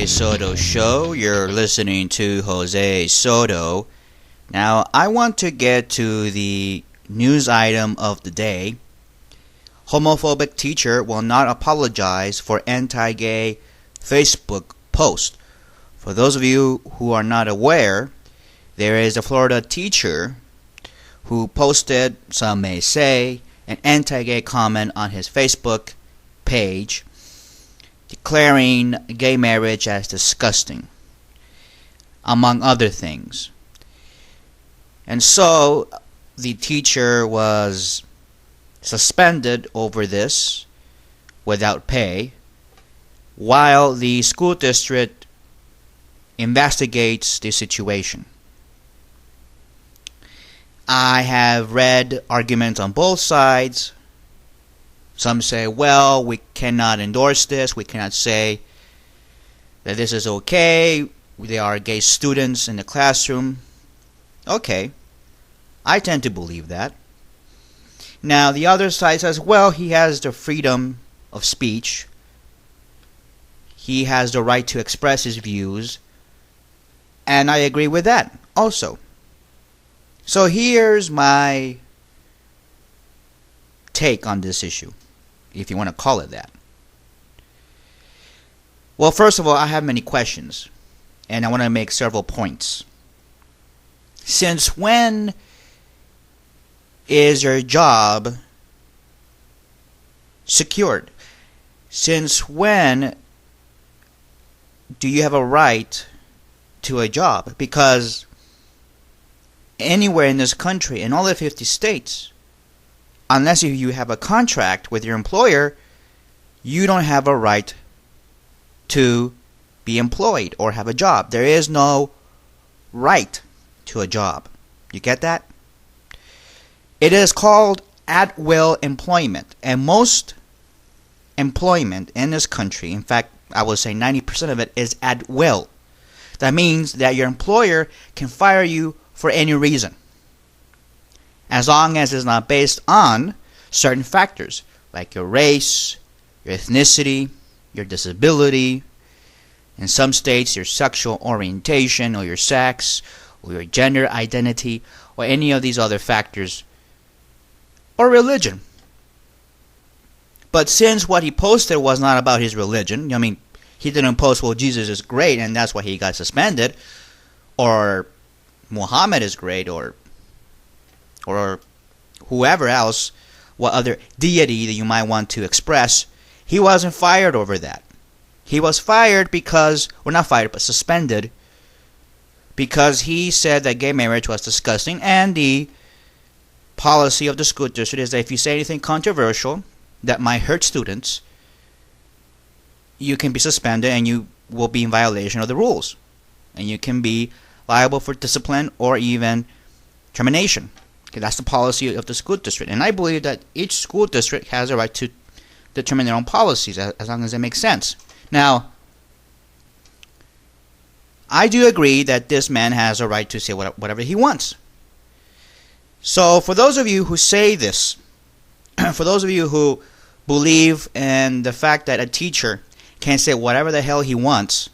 Jose Soto Show. You're listening to Jose Soto. Now, I want to get to the news item of the day. Homophobic teacher will not apologize for anti-gay Facebook post. For those of you who are not aware, there is a Florida teacher who posted, some may say, an anti-gay comment on his Facebook page, declaring gay marriage as disgusting, among other things. And so the teacher was suspended over this without pay, while the school district investigates the situation. I have read arguments on both sides. Some say, well, we cannot endorse this. We cannot say that this is okay. There are gay students in the classroom. Okay. I tend to believe that. Now, the other side says, well, he has the freedom of speech. He has the right to express his views. And I agree with that also. So here's my take on this issue, if you want to call it that. Well, first of all, I have many questions, and I want to make several points. Since when is your job secured? Since when do you have a right to a job? Because anywhere in this country, in all the 50 states, unless you have a contract with your employer, you don't have a right to be employed or have a job. There is no right to a job. You get that? It is called at-will employment. And most employment in this country, in fact, I would say 90% of it is at will. That means that your employer can fire you for any reason, as long as it's not based on certain factors like your race, your ethnicity, your disability, in some states your sexual orientation or your sex or your gender identity or any of these other factors, or religion. But since what he posted was not about his religion, I mean, he didn't post, well, Jesus is great and that's why he got suspended, or Muhammad is great, or whoever else, what other deity that you might want to express. He wasn't fired over that. He was fired because, well, not fired, but suspended, because he said that gay marriage was disgusting, and the policy of the school district is that if you say anything controversial that might hurt students, you can be suspended and you will be in violation of the rules, and you can be liable for discipline or even termination. Okay, that's the policy of the school district. And I believe that each school district has a right to determine their own policies as long as it makes sense. Now, I do agree that this man has a right to say whatever he wants. So for those of you who say this, for those of you who believe in the fact that a teacher can say whatever the hell he wants,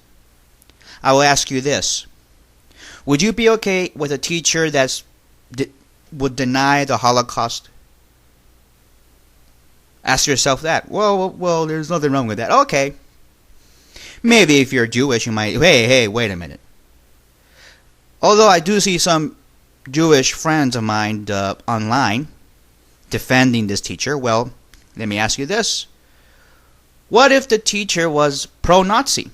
I will ask you this. Would you be okay with a teacher that would deny the Holocaust? Ask yourself that. Well, there's nothing wrong with that. Okay. Maybe if you're Jewish, you might, hey, wait a minute. Although I do see some Jewish friends of mine online defending this teacher, well, let me ask you this. What if the teacher was pro-Nazi?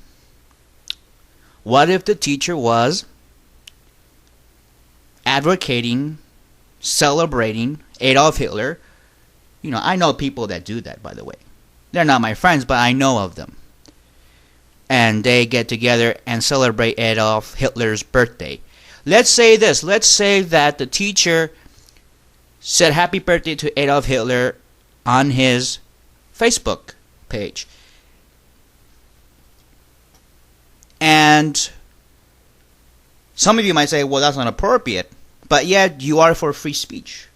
What if the teacher was advocating, celebrating Adolf Hitler? You know, I know people that do that, by the way. They're not my friends, but I know of them. And they get together and celebrate Adolf Hitler's birthday. Let's say this. Let's say that the teacher said happy birthday to Adolf Hitler on his Facebook page. And some of you might say, well, that's not appropriate. But yet, you are for free speech.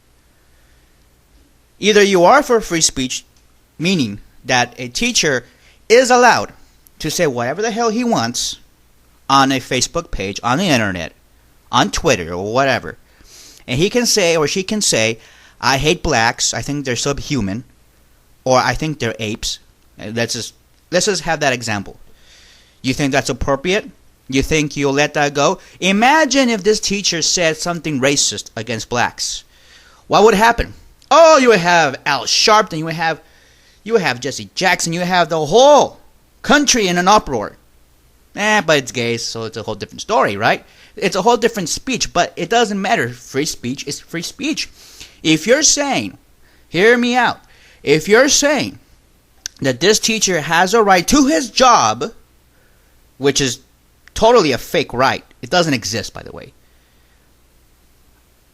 Either you are for free speech, meaning that a teacher is allowed to say whatever the hell he wants on a Facebook page, on the internet, on Twitter, or whatever. And he can say, or she can say, I hate blacks, I think they're subhuman, or I think they're apes. Let's just have that example. You think that's appropriate? You think you'll let that go? Imagine if this teacher said something racist against blacks. What would happen? Oh, you would have Al Sharpton, you would have Jesse Jackson, you would have the whole country in an uproar. But it's gay, so it's a whole different story, right? It's a whole different speech, but it doesn't matter. Free speech is free speech. If you're saying, hear me out, if you're saying that this teacher has a right to his job, which is totally a fake right. It doesn't exist, by the way.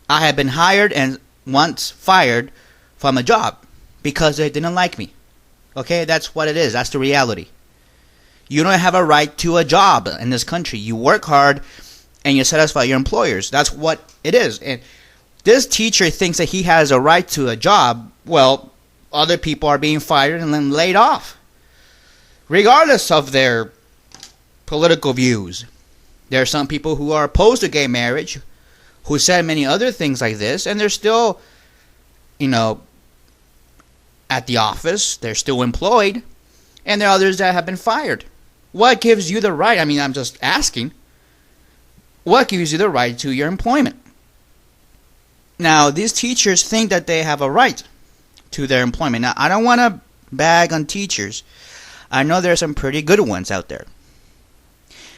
I have been hired and once fired from a job because they didn't like me. Okay, that's what it is. That's the reality. You don't have a right to a job in this country. You work hard and you satisfy your employers. That's what it is. And this teacher thinks that he has a right to a job. Well, other people are being fired and then laid off, regardless of their political views. There are some people who are opposed to gay marriage, who said many other things like this, and they're still, at the office. They're still employed, and there are others that have been fired. What gives you the right? I mean, I'm just asking. What gives you the right to your employment? Now, these teachers think that they have a right to their employment. Now, I don't want to bag on teachers. I know there are some pretty good ones out there.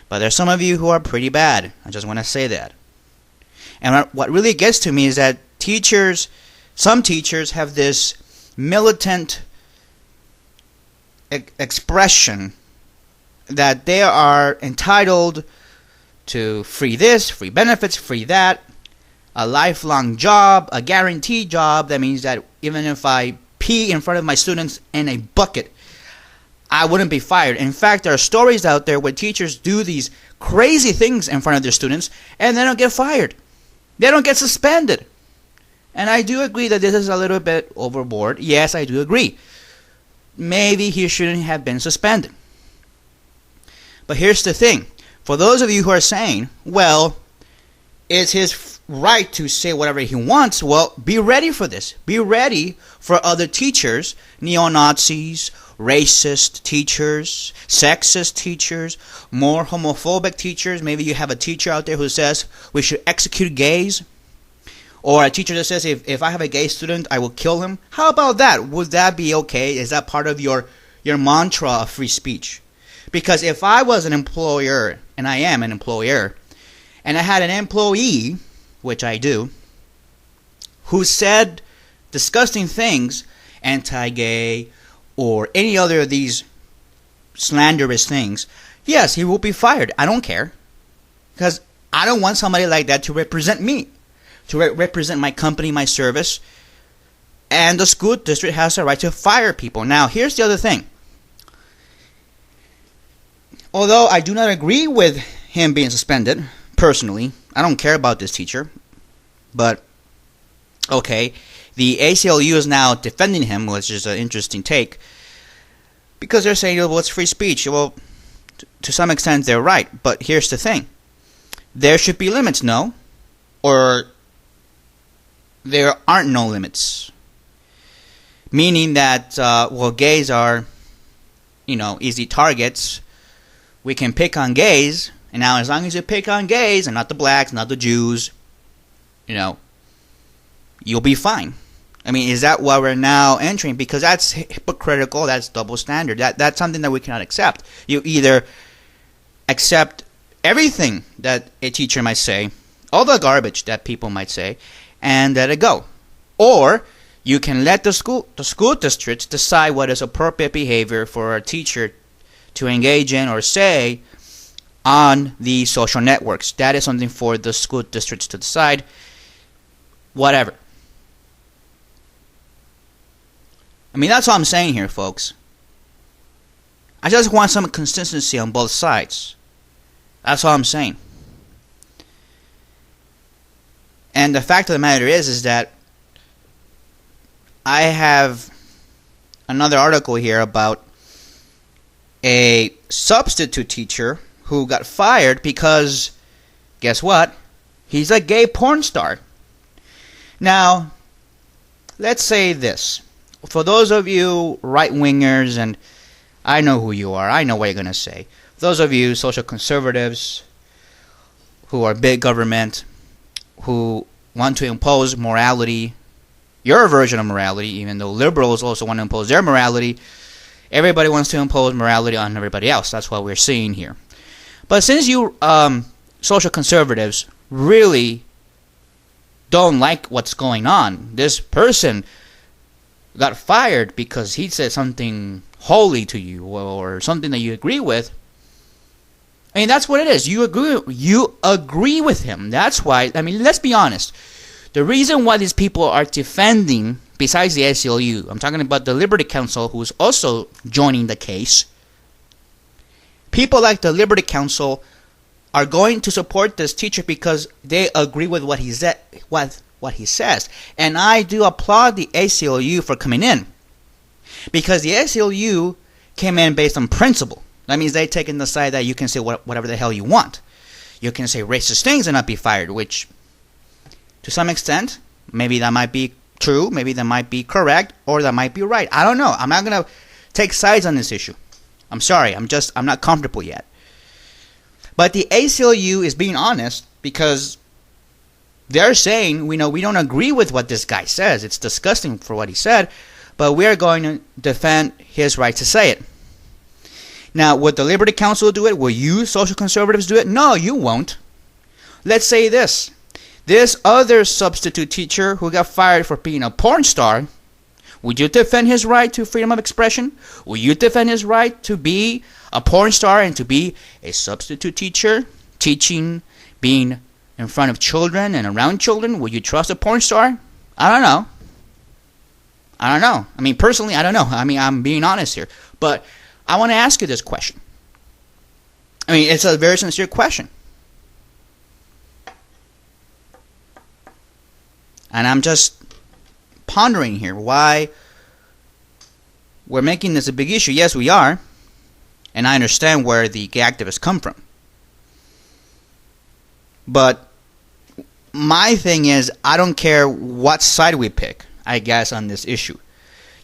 But there's some of you who are pretty bad. I just want to say that. And what really gets to me is that some teachers have this militant expression that they are entitled to free this, free benefits, free that, a lifelong job, a guaranteed job. That means that even if I pee in front of my students in a bucket, I wouldn't be fired. In fact, there are stories out there where teachers do these crazy things in front of their students and they don't get fired. They don't get suspended. And I do agree that this is a little bit overboard. Yes, I do agree. Maybe he shouldn't have been suspended. But here's the thing. For those of you who are saying, well, it's his right to say whatever he wants, well, be ready for this. Be ready for other teachers, neo-Nazis, racist teachers, sexist teachers, more homophobic teachers. Maybe you have a teacher out there who says we should execute gays. Or a teacher that says if I have a gay student, I will kill him. How about that? Would that be okay? Is that part of your mantra of free speech? Because if I was an employer, and I am an employer, and I had an employee, which I do, who said disgusting things, anti-gay, or any other of these slanderous things, yes, he will be fired. I don't care. Because I don't want somebody like that to represent me, to represent my company, my service. And the school district has the right to fire people. Now, here's the other thing. Although I do not agree with him being suspended, personally, I don't care about this teacher. But, okay, the ACLU is now defending him, which is an interesting take, because they're saying, well, it's free speech. Well, to some extent, they're right. But here's the thing. There should be limits, no? Or there aren't no limits. Meaning that, gays are, easy targets. We can pick on gays, and now as long as you pick on gays, and not the blacks, not the Jews, you'll be fine. I mean, is that what we're now entering? Because that's hypocritical, that's double standard. That's something that we cannot accept. You either accept everything that a teacher might say, all the garbage that people might say, and let it go. Or you can let the school districts decide what is appropriate behavior for a teacher to engage in or say on the social networks. That is something for the school districts to decide. Whatever. I mean, that's all I'm saying here, folks. I just want some consistency on both sides. That's all I'm saying. And the fact of the matter is that I have another article here about a substitute teacher who got fired because, guess what? He's a gay porn star. Now, let's say this. For those of you right-wingers, and I know who you are, I know what you're going to say. Those of you social conservatives who are big government, who want to impose morality, your version of morality, even though liberals also want to impose their morality, everybody wants to impose morality on everybody else. That's what we're seeing here. But since you social conservatives really don't like what's going on, this person got fired because he said something holy to you or something that you agree with. I mean, that's what it is. You agree with him. That's why, I mean, let's be honest. The reason why these people are defending, besides the ACLU, I'm talking about the Liberty Counsel, who's also joining the case. People like the Liberty Counsel are going to support this teacher because they agree with what he said, what he says. And I do applaud the ACLU for coming in, because the ACLU came in based on principle. That means they taken the side that you can say whatever the hell you want. You can say racist things and not be fired, which to some extent, maybe that might be true, maybe that might be correct, or that might be right. I don't know. I'm not going to take sides on this issue. I'm sorry. I'm not comfortable yet. But the ACLU is being honest because they're saying, we don't agree with what this guy says. It's disgusting for what he said, but we're going to defend his right to say it. Now, would the Liberty Counsel do it? Will you social conservatives do it? No, you won't. Let's say this. This other substitute teacher who got fired for being a porn star, would you defend his right to freedom of expression? Will you defend his right to be a porn star and to be a substitute teacher, teaching, being in front of children and around children? Will you trust a porn star? I don't know. I mean, personally, I don't know. I mean, I'm being honest here. But I want to ask you this question. I mean, it's a very sincere question. And I'm just pondering here why we're making this a big issue. Yes, we are. And I understand where the gay activists come from. But my thing is, I don't care what side we pick, I guess, on this issue.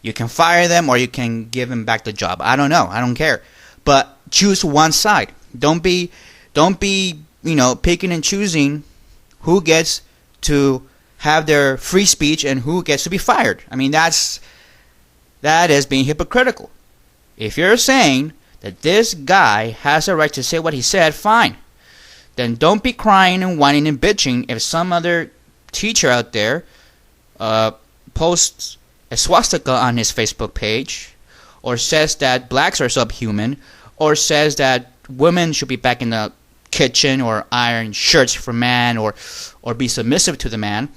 You can fire them or you can give them back the job. I don't know. I don't care. But choose one side. Don't be, picking and choosing who gets to have their free speech and who gets to be fired. I mean, that is being hypocritical. If you're saying that this guy has a right to say what he said, fine. Then don't be crying and whining and bitching if some other teacher out there posts a swastika on his Facebook page, or says that blacks are subhuman, or says that women should be back in the kitchen or iron shirts for man, or be submissive to the man.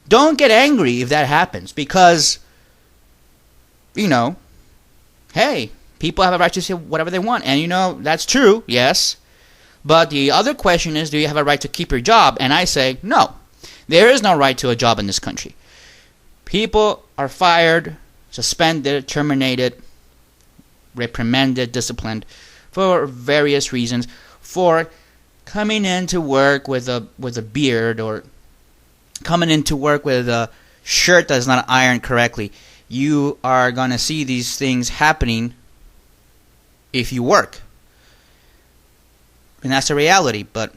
Don't get angry if that happens, because, hey, people have a right to say whatever they want. And, that's true, yes. But the other question is, do you have a right to keep your job? And I say, no. There is no right to a job in this country. People are fired, suspended, terminated, reprimanded, disciplined for various reasons, for coming into work with a beard, or coming into work with a shirt that's not ironed correctly. You are going to see these things happening if you work. And that's a reality. But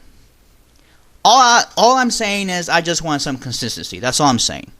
all I'm saying is I just want some consistency. That's all I'm saying.